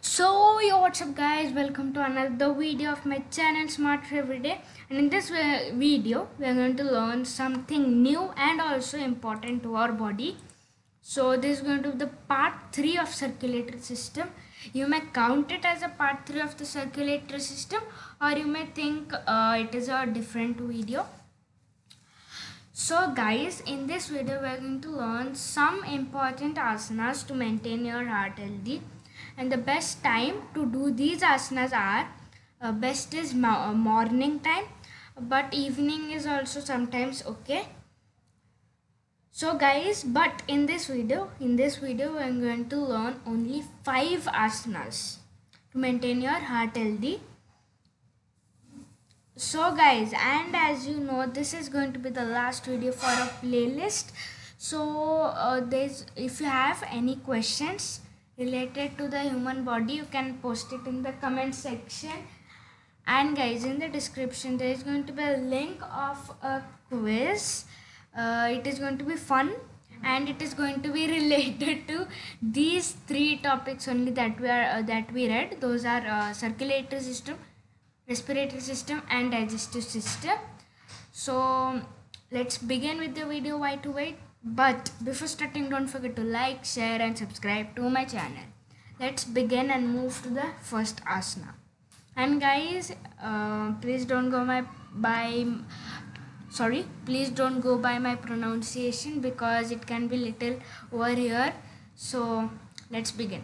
So yo, what's up guys, welcome to another video of my channel Smart Everyday. And in this video we are going to learn something new and also important to our body. So this is going to be the part 3 of circulatory system. You may count it as a part 3 of the circulatory system, or you may think it is a different video. So guys, in this video we are going to learn some important asanas to maintain your heart healthy. And the best time to do these asanas are best is morning time, but evening is also sometimes okay. So guys, but in this video I'm going to learn only 5 asanas to maintain your heart healthy. So guys, and as you know, this is going to be the last video for a playlist. So if you have any questions related to the human body, you can post it in the comment section. And guys, in the description there is going to be a link of a quiz. It is going to be fun and it is going to be related to these 3 topics only that we read. Those are circulatory system, respiratory system and digestive system. So let's begin with the video. Why to wait? But before starting, don't forget to like, share and subscribe to my channel. Let's begin and move to the first asana. And guys, please don't go by my pronunciation because it can be little over here. So let's begin.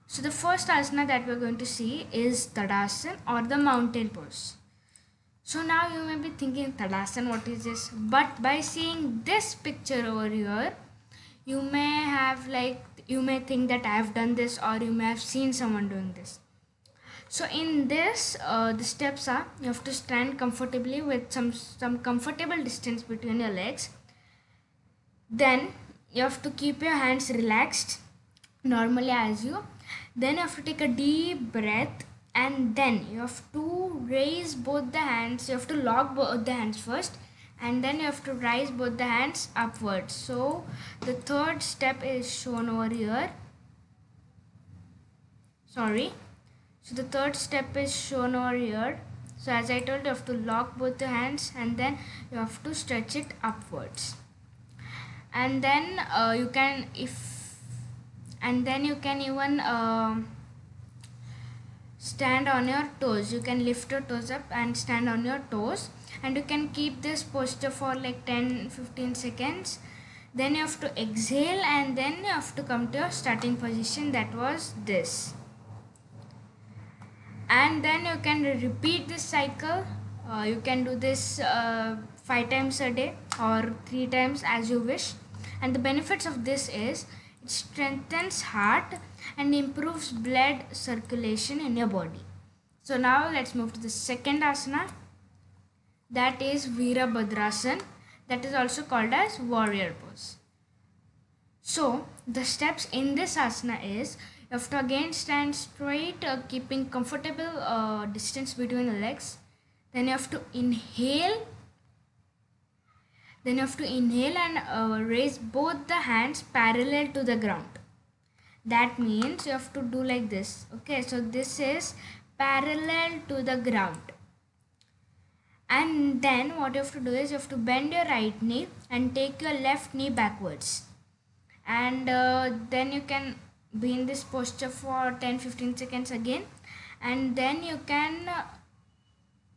So the first asana that we're going to see is Tadasana or the mountain pose. So now you may be thinking, Tadasana, what is this? But by seeing this picture over here, you may think that I have done this, or you may have seen someone doing this. So in this, the steps are: you have to stand comfortably with some comfortable distance between your legs. Then you have to keep your hands relaxed normally as you. Then you have to take a deep breath, and then you have to raise both the hands. You have to lock both the hands first, and then you have to raise both the hands upwards. So the third step is shown over here. So the third step is shown over here. So as I told, you have to lock both the hands and then you have to stretch it upwards. And then you can even stand on your toes. You can lift your toes up and stand on your toes, and you can keep this posture for like 10-15 seconds. Then you have to exhale, and then you have to come to your starting position, that was this. And then you can repeat this cycle. You can do this 5 times a day or 3 times as you wish. And the benefits of this is it strengthens heart and improves blood circulation in your body. So now let's move to the second asana, that is Virabhadrasana, that is also called as warrior pose. So the steps in this asana is, you have to again stand straight, keeping comfortable distance between the legs. Then you have to inhale. And raise both the hands parallel to the ground. That means you have to do like this. Okay, so this is parallel to the ground. And then what you have to do is, you have to bend your right knee and take your left knee backwards. And then you can be in this posture for 10-15 seconds again, and then you can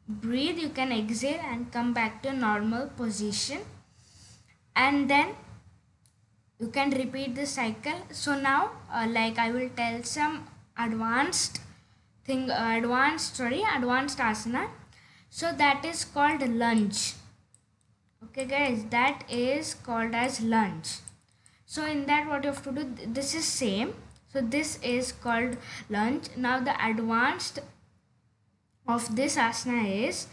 breathe, you can exhale and come back to normal position, and then you can repeat this cycle. So now I will tell some advanced asana. So that is called lunge. Okay guys, that is called as lunge. So in that, what you have to do, this is same. So this is called lunge. Now the advanced of this asana is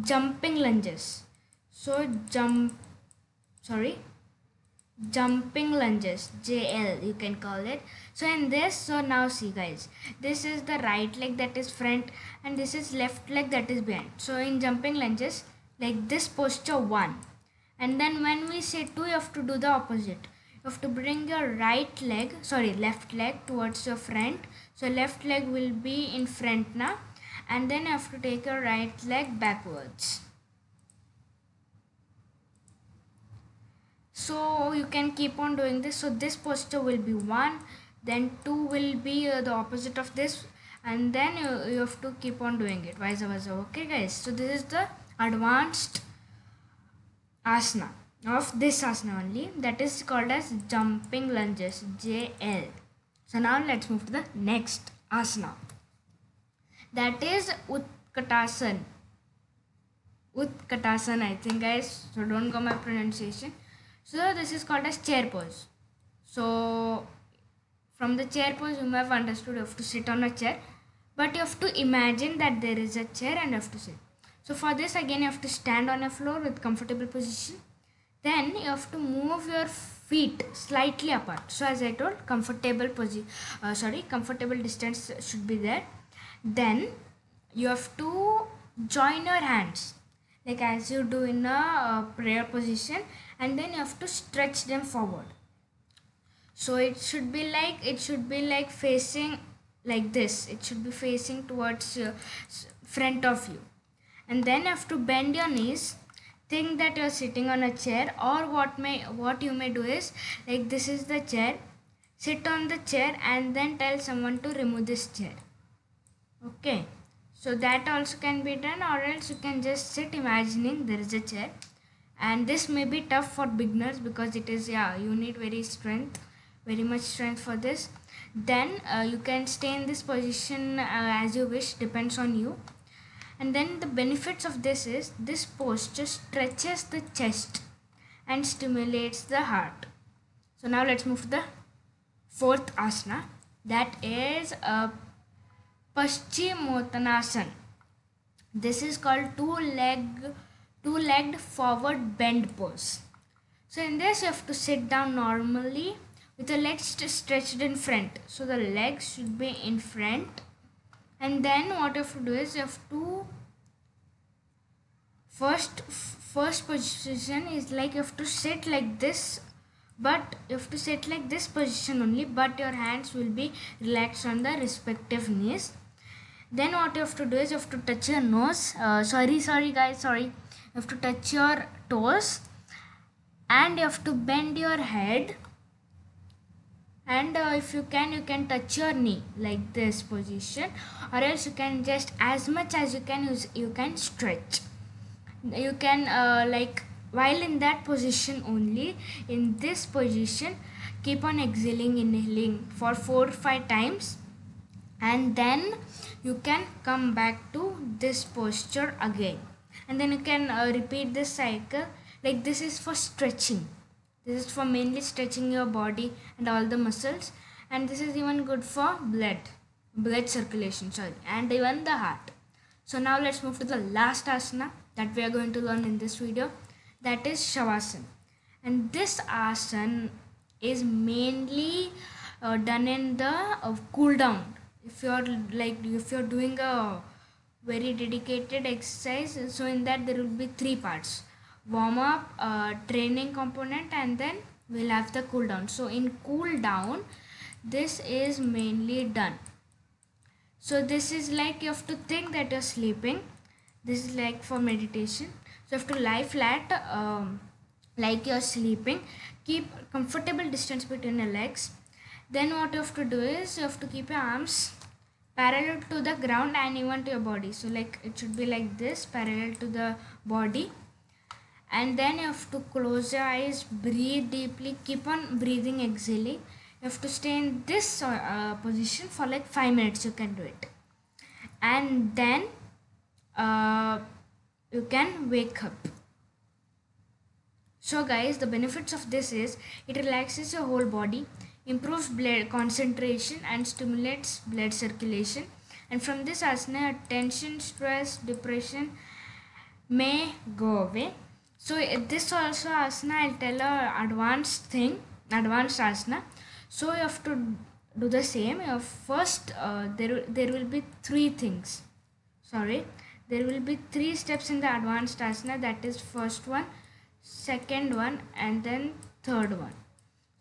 jumping lunges. So jumping lunges, JL you can call it. So in this, so now see guys, this is the right leg that is front and this is left leg that is behind. So in jumping lunges, like this posture 1, and then when we say 2, you have to do the opposite. you have to bring your left leg towards your front. So left leg will be in front now, and then you have to take your right leg backwards. So you can keep on doing this. So this posture will be 1, then 2 will be the opposite of this, and then you have to keep on doing it vice versa. Okay guys, so this is the advanced asana of this asana only, that is called as jumping lunges, JL. So now let's move to the next asana, that is Utkatasana. Utkatasana, I think guys, so don't go my pronunciation. So this is called as chair pose. So from the chair pose, you may have understood you have to sit on a chair, but you have to imagine that there is a chair and you have to sit. So for this again you have to stand on a floor with comfortable position. Then you have to move your feet slightly apart. So as I told, comfortable distance should be there. Then you have to join your hands like as you do in a prayer position, and then you have to stretch them forward. So it should be like facing like this. It should be facing towards front of you, and then you have to bend your knees. Think that you are sitting on a chair, or what you may do is, like this is the chair, sit on the chair and then tell someone to remove this chair. Okay, so that also can be done, or else you can just sit imagining there is a chair. And this may be tough for beginners because it is, you need very much strength for this. Then you can stay in this position as you wish, depends on you. And then the benefits of this is, this posture stretches the chest and stimulates the heart. So now let's move to the fourth asana, that is Paschimottanasana. This is called two-legged forward bend pose. So in this you have to sit down normally with the legs stretched in front. So the legs should be in front, and then what you have to do is, you have to first position is like you have to sit like this, but you have to sit like this position only, but your hands will be relaxed on the respective knees. Then what you have to do is, you have to touch your nose, sorry guys, you have to touch your toes, and you have to bend your head, and if you can touch your knee like this position, or else you can just, as much as you can use, you can stretch. You can while in that position only, in this position, keep on exhaling, inhaling for 4 or 5 times, and then you can come back to this posture again, and then you can repeat this cycle. Like this is for stretching. This is for mainly stretching your body and all the muscles, and this is even good for blood circulation, and even the heart. So now let's move to the last asana that we are going to learn in this video, that is Shavasana. And this asana is mainly done in the cool down. If you're doing a very dedicated exercise, so in that there will be 3 parts: warm up, training component, and then we'll have the cool down. So in cool down, this is mainly done. So this is like, you have to think that you're sleeping. This is like for meditation. So you have to lie flat like you're sleeping. Keep comfortable distance between your legs. Then what you have to do is, you have to keep your arms parallel to the ground and even to your body. So like it should be like this, parallel to the body. And then you have to close your eyes, breathe deeply, keep on breathing, exhaling. You have to stay in this position for like 5 minutes. You can do it, and then you can wake up. So guys, the benefits of this is, it relaxes your whole body, improves blood concentration, and stimulates blood circulation. And from this asana, tension, stress, depression may go away. So this also asana, I'll tell a advanced asana. So you have to do the same. You have first there will be 3 things. There will be 3 steps in the advanced asana. That is first one, second one, and then third one.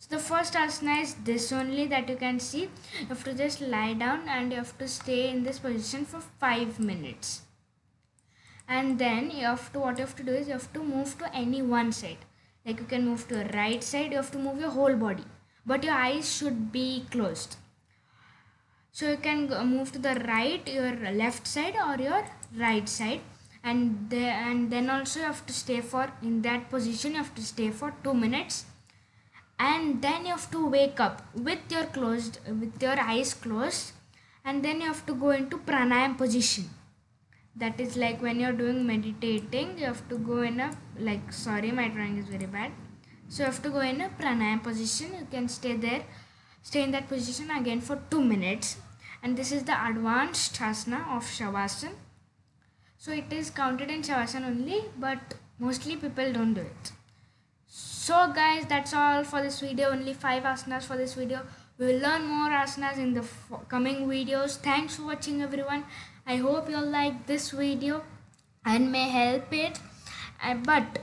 So the first asana is this only that you can see. You have to just lie down and you have to stay in this position for 5 minutes. And then what you have to do is you have to move to any one side. Like you can move to a right side, you have to move your whole body, but your eyes should be closed. So you can move to the right, your left side or your right side, and then also you have to stay for in that position. You have to stay for 2 minutes, and then you have to wake up with your eyes closed, and then you have to go into pranayam position. That is like when you're doing meditating, you have to go in a sorry, my drawing is very bad. So you have to go in a pranayam position. You can stay in that position again for 2 minutes, and this is the advanced asana of Shavasana. So it is counted in Shavasana only, but mostly people don't do it. So guys, that's all for this video. Only 5 asanas for this video. We will learn more asanas in the coming videos. Thanks for watching everyone. I hope you all like this video and may help it. But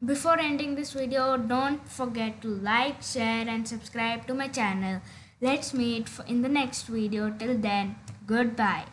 before ending this video, don't forget to like, share and subscribe to my channel. Let's meet in the next video. Till then, goodbye.